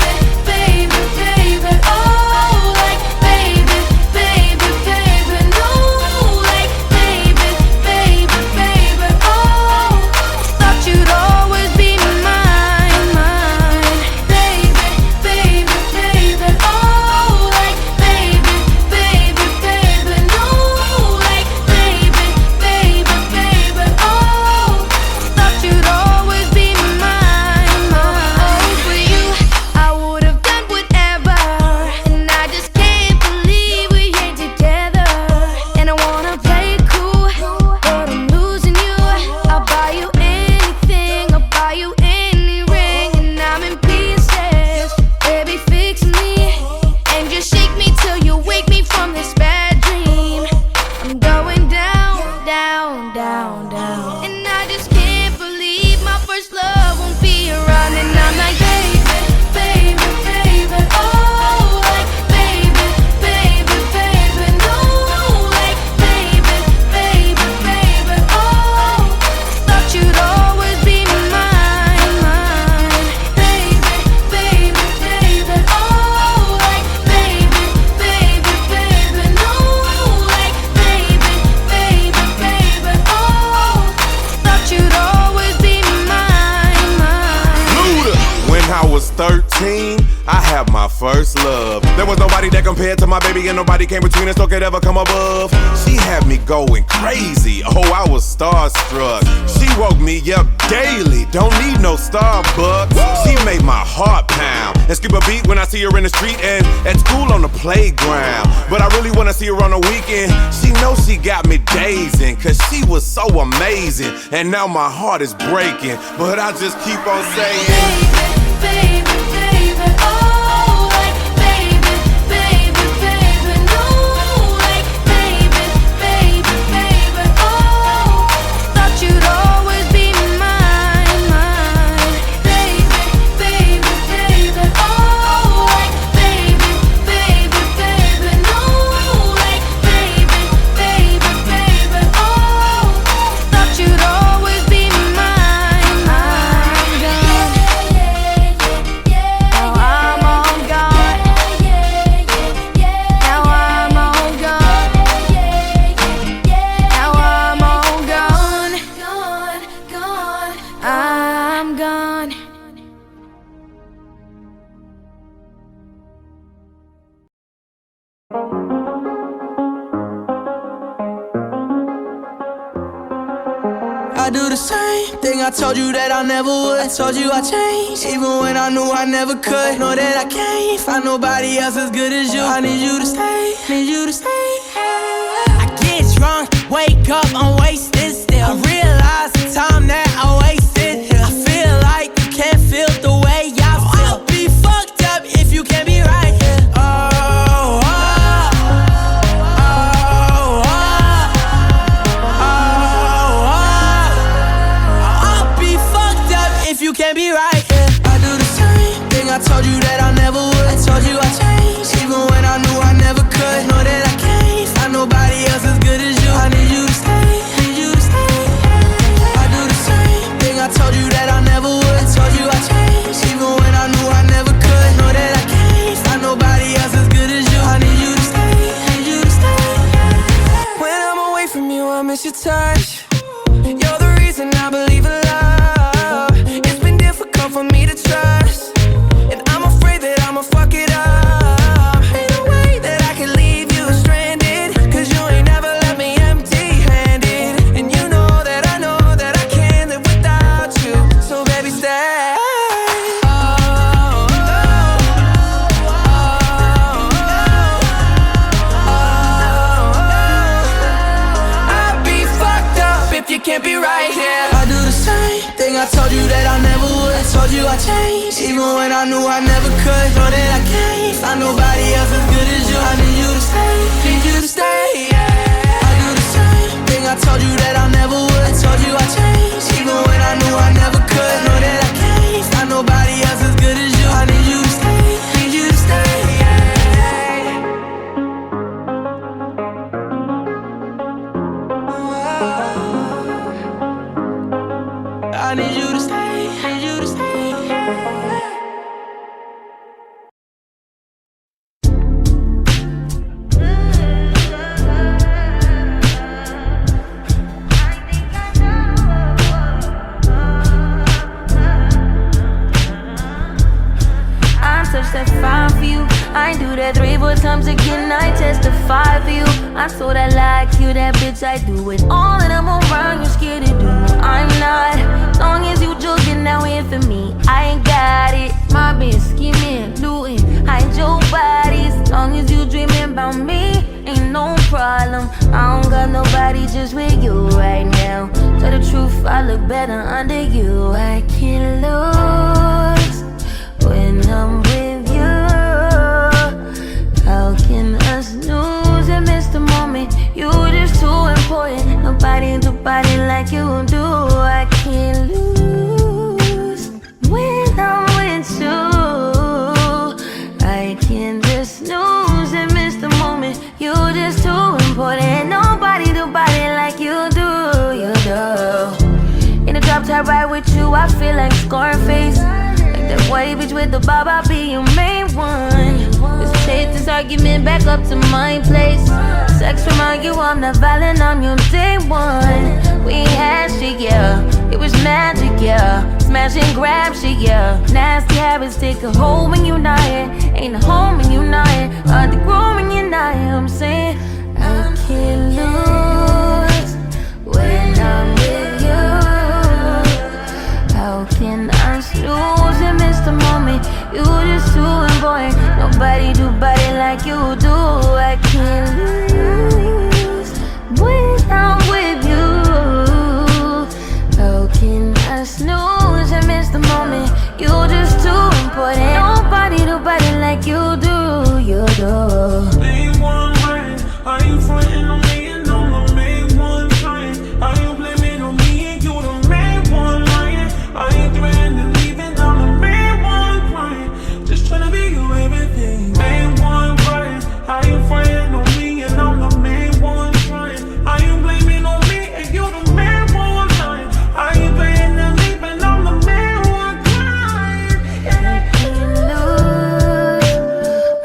S4: baby, baby, oh, like, baby, baby, baby, no, like, baby, baby, baby, oh, thought you'd always be mine, mine, baby, baby, baby, oh, like, baby, baby, baby, no, like, baby, baby, baby, oh, thought you'd always be mine, mine. For you, I would have done whatever, and I just can't believe we ain't together. And I wanna play it cool, but I'm losing you. I'll buy you anything, I'll buy you any ring, and I'm in pieces. Baby, fix me, and just shake me till you wake me from this bad dream. I'm going down, down, down, down, and I just can't believe my first love won't be around. And I'm like, baby, baby, baby, oh, like, baby, baby, baby, no, like, baby, baby, baby, oh, thought you'd always be mine, mine, baby, baby, baby, oh, like, baby, baby, baby, no, like, baby, baby, baby, oh, thought you'd always be mine, mine.
S2: Luda. When I was 13, I had my first love. There was nobody that compared to my baby, and nobody came between us or could ever come above. She had me going crazy. Oh, I was starstruck. She woke me up daily. Don't need no Starbucks. She made my heart pound and skip a beat when I see her in the street and at school on the playground. But I really wanna see her on the weekend. She knows she got me dazing, cause she was so amazing. And now my heart is breaking, but I just keep on saying,
S4: Baby, baby, oh, like, baby, baby, baby, no, like, baby, baby, baby, oh, thought you'd always be mine, mine, baby, baby, baby, oh, like, baby, baby, baby, no, like, baby, baby, baby, oh, thought you'd always be mine, mine, now I'm all gone. Now I'm all gone. Now I'm all gone. Gone, gone. I'm gone.
S3: I do the same thing I told you that I never would. I told you I changed, even when I knew I never could. Know that I can't find nobody else as good as you. I need you to stay, need you to stay. I get drunk, wake up, I'm wasted still. I realize the time that I wasted. I feel like you can't feel the way I feel. I'll be fucked up if you can't be right here. Oh, oh, oh, oh, oh, oh. I'll be fucked up if you can't be right here. I do the same thing I told you that I never would. I told you I changed, even when I knew I never could. Know that I can't find nobody else as good as you. I need you to stay, need you to stay. I do the same thing I told you that I never would. I told you I changed, even when I knew I never could. Know that I can't find nobody else as good as you. I need you to stay, need you to stay. When I'm away from you, I miss your touch. You're the reason I believe in love. It's been difficult for me to trust, and I'm afraid that I'ma fuck it up. Ain't no way that I can leave you stranded, cause you ain't never left me empty-handed. And you know that I can't live without you. So baby, stay. Oh, oh, oh, oh, oh. I'd be fucked up if you can't be right here. I do the same thing I told you that I never would. told you I changed, even when I knew I never could. Know that I can't find nobody else as good as you. I need you to stay, need you to stay, yeah. I do the same thing I told you that I never would. I told you I changed, even when I knew I never could. Know that I can't find nobody else as good as you. I need you to stay, need you to stay, yeah. I need you to stay, need you to stay.
S4: I touched that fine for you. I ain't do that 3-4 times again. I testify for you. I so that like you, that bitch. I do it all and I'm around. You scared to do. I'm not. Long as you joking now here for me, I ain't got it. My bitch scheming, looting, hide your bodies. Long as you dreaming about me, ain't no problem. I don't got nobody just with you right now. Tell the truth, I look better under you. I can't lose when I'm with you. How can us lose and miss the moment? You just too important. Nobody do body like you do. I can't lose when I'm with you. I can't just lose and miss the moment. You just too important. Nobody do body like you do. You do. In the drop top ride with you, I feel like Scarface. That white bitch with the bob, I'll be your main one. Let's take this argument back up to my place. Sex remind you I'm not violent, I'm your day one. We had shit, yeah, it was magic, yeah. Smash and grab shit, yeah. Nasty habits take a hold when you're not here. Ain't a home when you're not here. Hard to grow when you're not here. I'm saying I can't lose when I'm with you. How can I lose and miss the moment? You just too important. Nobody do body like you do. I can't lose when I'm with you. How can I snooze and miss the moment? You just too important. Nobody do body like you do. You do.
S5: Main one right, are you frontin' on me and I'm the main one trying? Are you blaming on me and you the main one lying? Are you threatening and leaving? I'm the main one crying. Just tryna be you everything. Main one right, are you frontin' on me and I'm the main one trying? Are you blaming on me and you the main one lying? Are you threatening and leaving? I'm the main one crying.
S4: I can't lose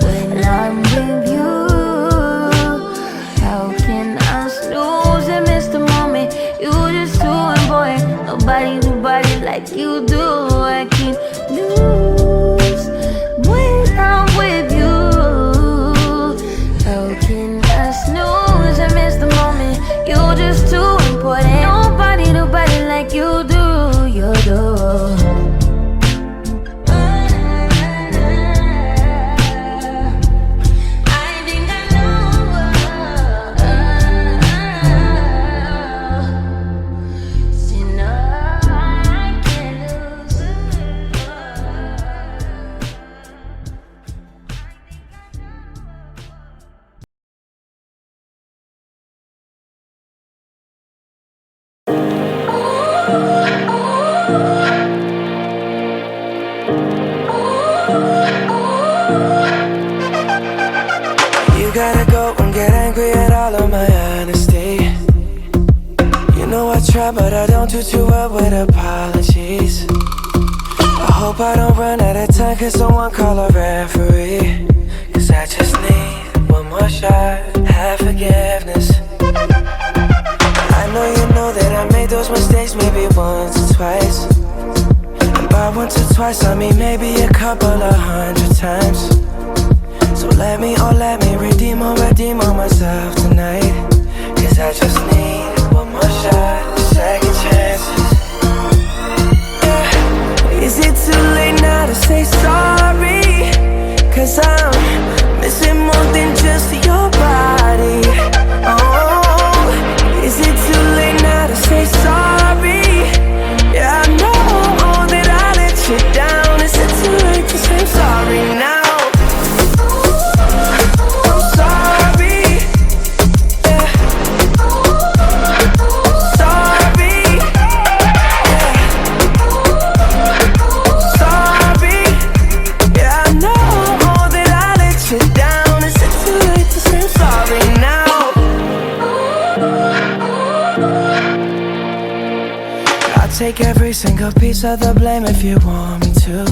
S4: when I'm with you. How can I snooze and miss the moment? You just too important. Nobody do body like you do. I can't lose when I'm with you. How can I snooze and miss the moment? You just too important. Nobody do body like you do. You do.
S3: You gotta go and get angry at all of my honesty. You know I try, but I don't do too well with apologies. I hope I don't run out of time, cause someone call a referee. Cause I just need one more shot, have forgiveness. I know you know that I made those mistakes maybe once or twice. And by once or twice I mean maybe a couple of 100 times. So let me redeem on myself tonight. Cause I just need one more shot, second chances. Yeah. Is it too late now to say sorry? Cause I'm missing more than just your body. Oh, is it too late now to say sorry? Yeah, I know that I let you take every single piece of the blame if you want me to.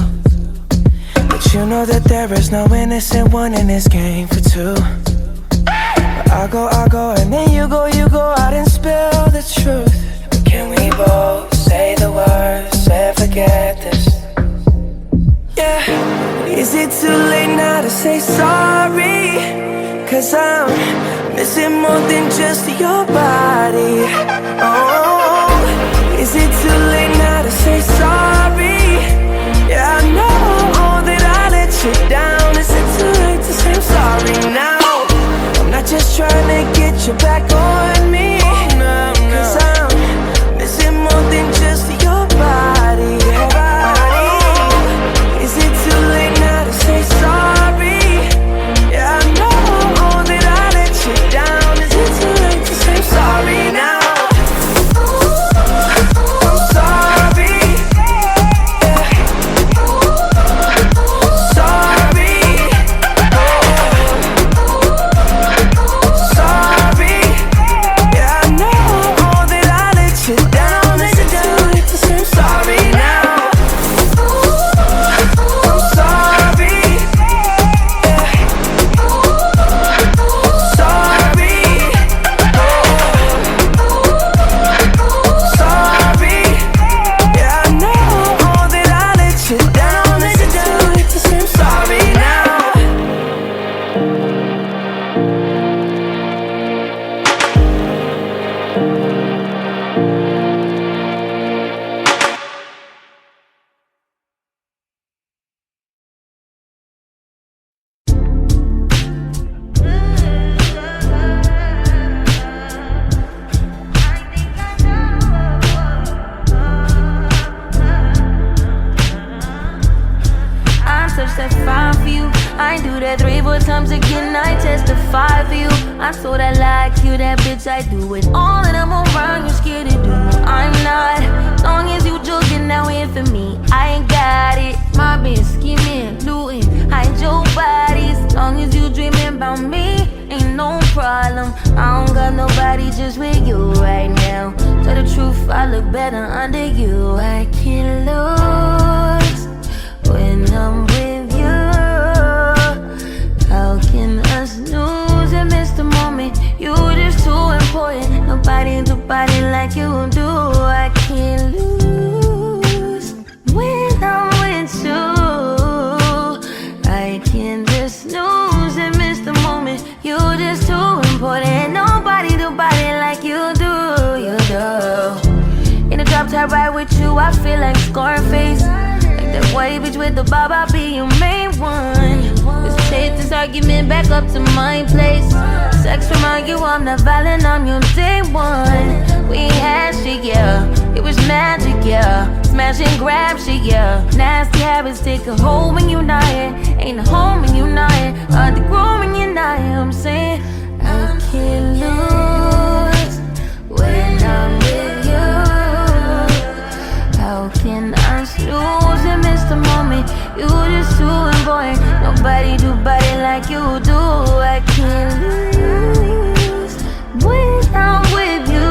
S3: But you know that there is no innocent one in this game for two. But I go, and then you go out and spill the truth. But can we both say the words and forget this? Yeah. Is it too late now to say sorry? 'Cause I'm missing more than just your body. Oh, is it too late now to say sorry? Yeah, I know that I let you down. Is it too late to say I'm sorry now? I'm not just trying to get you back on me. 'Cause I'm missing more than just your body. Is it too late now to say sorry? Yeah, I know that I let you down. Is it too late to say I'm sorry now? I'm sorry. Yeah. Sorry. Sorry. Yeah, I know that I let you down. Is it too late to say I'm sorry now? I'm sorry. Yeah. Sorry. Sorry. Yeah, I know that I let you down. Is it too late to say I'm sorry now?
S4: I touch that fine for you. I ain't do that 3-4 times again. I testify for you. I'm so that like you, that bitch. I do it all and I'm around. You scared to do. I'm not. Long as you joking now here for me, I ain't got it. My bitch scheming, looting, hide your bodies. Long as you dreaming about me, ain't no problem. I don't got nobody just with you right now. Tell the truth, I look better under you. I can't lose when I'm with you. How can I snooze and miss the moment? You just too important. Nobody do body like you do. I can't lose when I'm with you. I can't just snooze and miss the moment. You just too important. Nobody do body like you do. You do. In the drop top ride with you, I feel like Scarface. That white bitch with the bob, I'll be your main one. Let's take this argument back up to my place. Sex remind you I'm not violent, I'm your day one. We had shit, yeah, it was magic, yeah. Smash and grab shit, yeah. Nasty habits take a hold when you're not here. Ain't a home when you're not here. Hard to grow when you're not here. I'm saying I can't lose when I'm with you. How can I snooze and miss the moment? You just too important. Nobody do body like you do. I can't lose when I'm with you.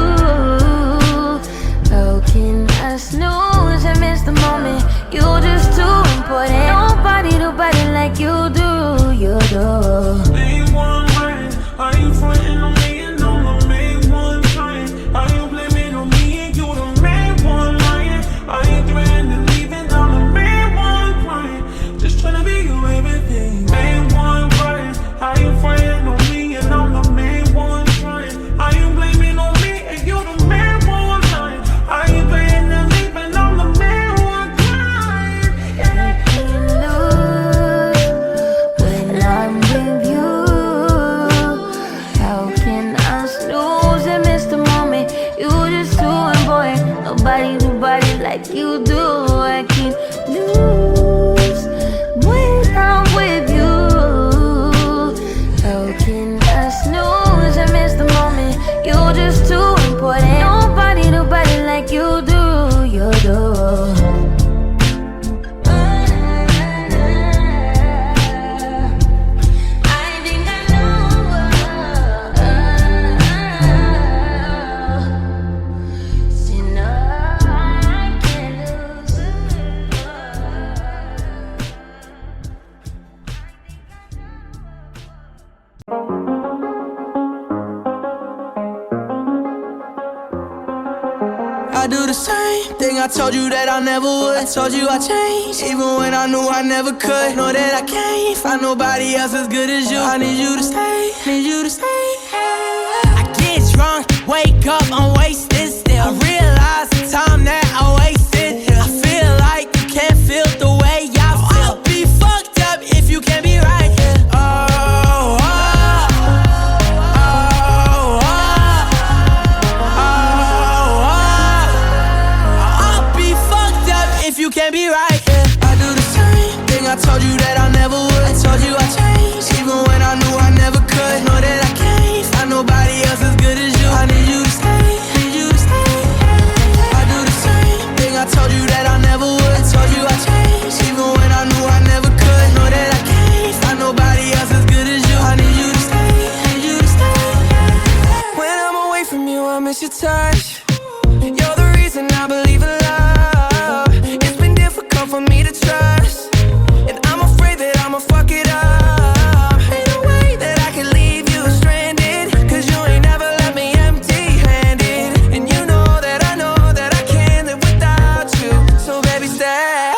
S4: How can I snooze and miss the moment? You just too important. Nobody do body like you do. You do.
S5: Main one right. Are you frontin' on me and I'm the main one trying? Are you blaming on me and you the main one lying? Are you threatening and leaving? I'm the main one crying. Just tryna be your everything. Main one right. Are you frontin' on me and I'm the main one trying? Are you blaming on me and you the main one lying? Are you threatening and leaving? I'm the main one crying.
S4: When I'm with you, how can I snooze and miss the moment? You just too important. Nobody do body like you do. I can't lose when I'm with you. How can I snooze and miss the moment? You just too important. Nobody do body like you do. You do.
S3: I do the same thing I told you that I never would. I told you I changed, even when I knew I never could. Know that I can't find nobody else as good as you. I need you to stay, need you to stay. I get drunk, wake up, I'm wasted still. I realize the time that I wasted. I feel like you can't feel the way I feel. I'll be fucked up if you can't be right here. You can't be right, yeah. I do the same thing I told you that I never would. I told you I changed, even when I knew I never could. Know that I can't find nobody else as good as you. I need you to stay, need you to stay. I do the same thing I told you that I never would. I told you I changed, even when I knew I never could. Know that I can't find nobody else as good as you. I need you to stay, need you to stay. When I'm away from you, I miss your touch. You're the reason I believe in love. For me to trust, and I'm afraid that I'ma fuck it up. Ain't no way that I can leave you stranded, cause you ain't never left me empty-handed. And you know that I can't live without you. So baby, stay.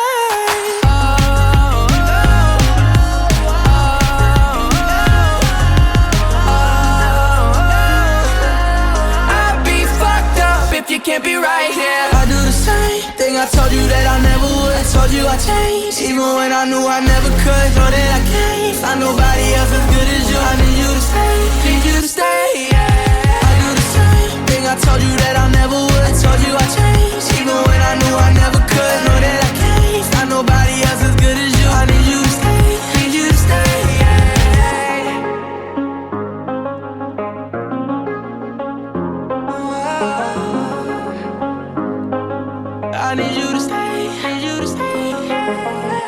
S3: I'd be fucked up if you can't be right here. I do the same thing I told you that I never would. I told you I changed, even when I knew I never could. Know that I can't find nobody else as good as you. I need you to stay, need you to stay, yeah. I do the same thing I told you that I never would. I told you I changed, even when I knew I never could. Know that I can't find nobody else as good as you. I need you to stay, need you to stay, yeah. I need you to stay, need you to stay.